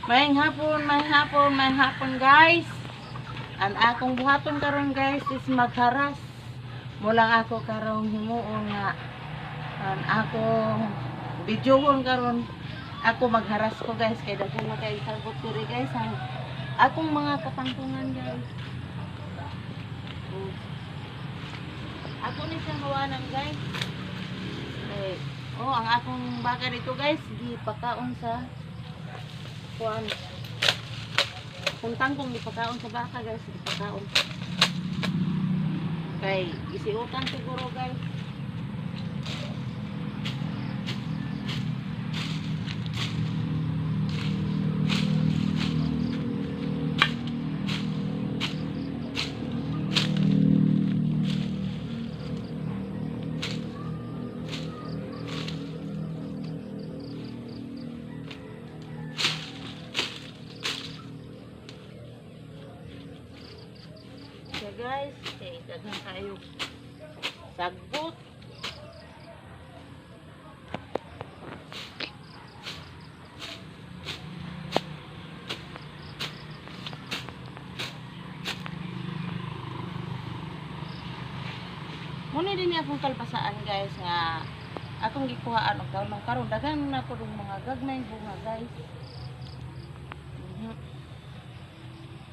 May hapon guys. Ang akong buhaton karon guys is magharas. Mulang ako karon himuon nga ang akong videohon karon ako magharas ko guys kay dako nga kay sabot diri guys ang akong mga kapangtungan guys. Ako ni siya mawanan guys. Ang akong baka dito guys gipakaon sa kuan. Puntang kong ipakaon sa baka guys, ipakaon. Kay isiutan siguro guys. So guys, okay, daghan tayo sagbot. Muna din akong kalpasaan guys nga akong gikuhaan og karon daghan na ko mga gagmay bunga guys.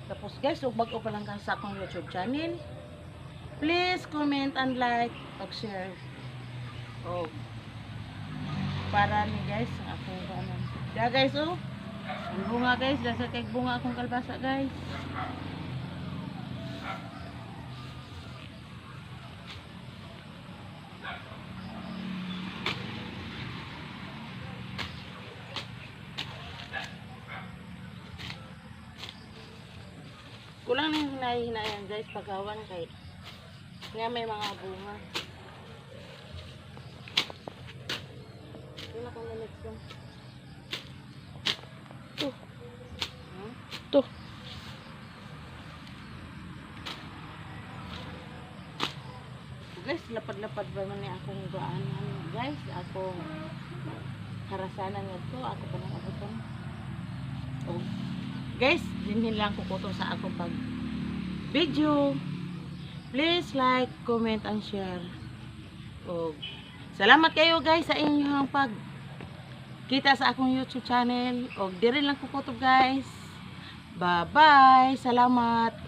Tapos guys, ug bag-o pa lang ka sa akong YouTube channel. Please comment and like ug share. Para ni guys ang akong kanan. Da guys ang bunga guys, dasa kay bunga akong kalbasa guys. Kulang nang hinayan guys pagawan kay nga may mga bunga. Wala kang lamig ko. Tuh. Guys, lapad-lapad ba man ni akong gaanan guys, akong harasanan ngadto, ako pa nang abuton. Guys, dinhin lang ko kuto sa akong pag video. Please like, comment, and share. Salamat kayo guys sa inyong pag kita sa akong YouTube channel. Diri lang ko kuto guys. Bye bye. Salamat.